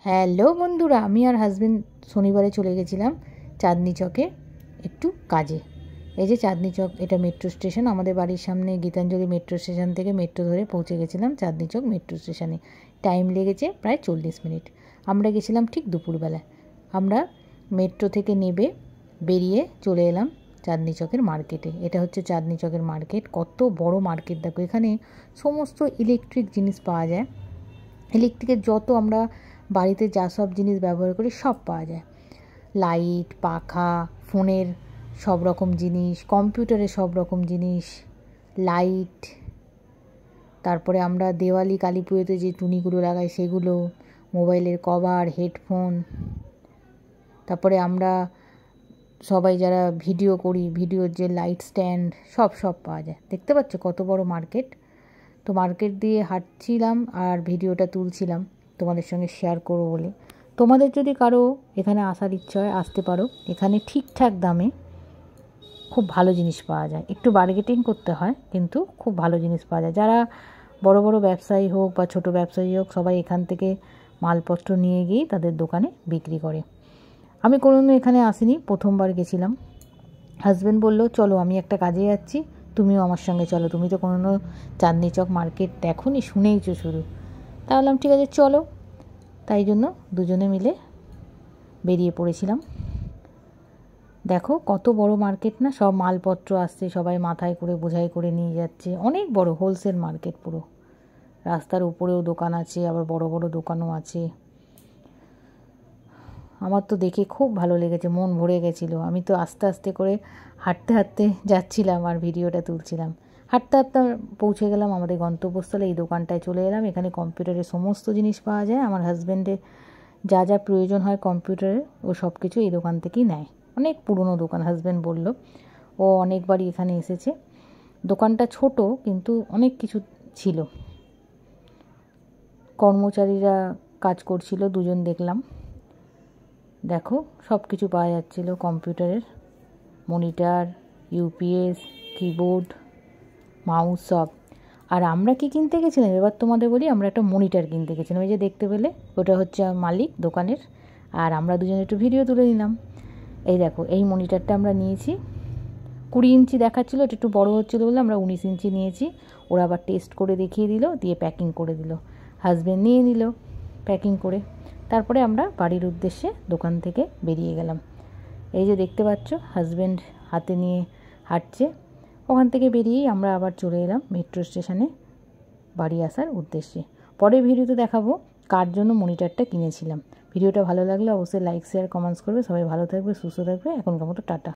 Hello বন্ধুরা, আমি আর husband শনিবারে চলে গেছিলাম চাঁদনি চকে একটু কাজে। এই যে চাঁদনি চক, এটা মেট্রো স্টেশন। আমাদের বাড়ির সামনে গীতাঞ্জলি মেট্রো স্টেশন থেকে মেট্রো ধরে পৌঁছে গেছিলাম চাঁদনি চক মেট্রো স্টেশনে। টাইম লেগেছে প্রায় 40 মিনিট। আমরা গেছিলাম ঠিক দুপুরবেলায়। আমরা মেট্রো থেকে নেবে বেরিয়ে চলে এলাম চাঁদনি চকের মার্কেটে। এটা হচ্ছে চাঁদনি চকের মার্কেট। কত বড় মার্কেট দেখো! এখানে সমস্ত ইলেকট্রিক জিনিস পাওয়া যায়। ইলেকট্রিকের যত আমরা বাড়িতে যা সব জিনিস ব্যবহার করি সব পাওয়া যায়। লাইট, পাখা, ফোনের সব রকম জিনিস, কম্পিউটারের সব রকম জিনিস, লাইট, তারপরে আমরা দেওয়ালি কালী পুজোতে যে টুনিগুলো লাগাই সেগুলো, মোবাইলের কভার, হেডফোন, তারপরে আমরা সবাই যারা ভিডিও করি ভিডিওর যে লাইট স্ট্যান্ড সব পাওয়া যায়। দেখতে পাচ্ছ কত বড় মার্কেট। তো মার্কেট দিয়ে হাঁটছিলাম আর ভিডিওটা তুলছিলাম তোমাদের সঙ্গে শেয়ার করবো বলে। তোমাদের যদি কারো এখানে আসার ইচ্ছা হয় আসতে পারো। এখানে ঠিকঠাক দামে খুব ভালো জিনিস পাওয়া যায়। একটু বার্গেটিং করতে হয় কিন্তু খুব ভালো জিনিস পাওয়া যায়। যারা বড় বড় ব্যবসায়ী হোক বা ছোট ব্যবসায়ী হোক, সবাই এখান থেকে মালপত্র নিয়ে গিয়ে তাদের দোকানে বিক্রি করে। আমি কোনোদিন এখানে আসিনি, প্রথমবার গেছিলাম। হাজব্যান্ড বললো চলো, আমি একটা কাজে যাচ্ছি, তুমিও আমার সঙ্গে চলো, তুমি তো কোনো চাঁদনি চক মার্কেট দেখোনি, শুনেইছো শুধু। তা বললাম ঠিক আছে চলো। তাই জন্য দুজনে মিলে বেরিয়ে পড়েছিলাম। দেখো কত বড় মার্কেট না! সব মালপত্র আসছে, সবাই মাথায় করে বোঝাই করে নিয়ে যাচ্ছে। অনেক বড় হোলসেল মার্কেট পুরো। রাস্তার উপরেও দোকান আছে, আবার বড় বড় দোকানও আছে। আমার তো দেখে খুব ভালো লেগেছে, মন ভরে গেছিলো। আমি তো আস্তে আস্তে করে হাঁটতে হাঁটতে যাচ্ছিলাম আর ভিডিওটা তুলছিলাম। হাঁটতে হাঁটতে পৌঁছে গেলাম আমাদের গন্তব্যস্থলে। এই দোকানটায় চলে এলাম। এখানে কম্পিউটারের সমস্ত জিনিস পাওয়া যায়। আমার হাজব্যান্ডের যা যা প্রয়োজন হয় কম্পিউটারের, ও সব কিছু এই দোকান থেকেই নেয়। অনেক পুরনো দোকান, হাজব্যান্ড বলল। ও অনেকবারই এখানে এসেছে। দোকানটা ছোট কিন্তু অনেক কিছু ছিল। কর্মচারীরা কাজ করছিল, দুজন দেখলাম। দেখো সব কিছু পাওয়া যাচ্ছিলো কম্পিউটারের, মনিটর, ইউপিএস, কিবোর্ড, মাউস সব। আর আমরা কি কিনতে গেছিলাম এবার তোমাদের বলি। আমরা একটা মনিটর কিনতে গেছিলাম। এই যে দেখতে পেলে, ওটা হচ্ছে মালিক দোকানের। আর আমরা দুজনে একটু ভিডিও তুলে নিলাম। এই দেখো, এই মনিটরটা আমরা নিয়েছি। 20 ইঞ্চি দেখাচ্ছিলো, এটা একটু বড়ো হচ্ছিলো বলে আমরা 19 ইঞ্চি নিয়েছি। ওরা আবার টেস্ট করে দেখিয়ে দিল, দিয়ে প্যাকিং করে দিল। হাজব্যান্ড নিয়ে নিল প্যাকিং করে। তারপরে আমরা বাড়ির উদ্দেশ্যে দোকান থেকে বেরিয়ে গেলাম। এই যে দেখতে পাচ্ছ, হাজব্যান্ড হাতে নিয়ে হাঁটছে। ওখান থেকে বেরিয়েই আমরা আবার চলে এলাম মেট্রো স্টেশনে বাড়ি আসার উদ্দেশ্যে। পরের ভিডিওতে দেখাবো কার জন্য মনিটরটা কিনেছিলাম। ভিডিওটা ভালো লাগলে অবশ্যই লাইক, শেয়ার, কমেন্টস করবে। সবাই ভালো থাকবে, সুস্থ থাকবে। এখনকার মতো টাটা।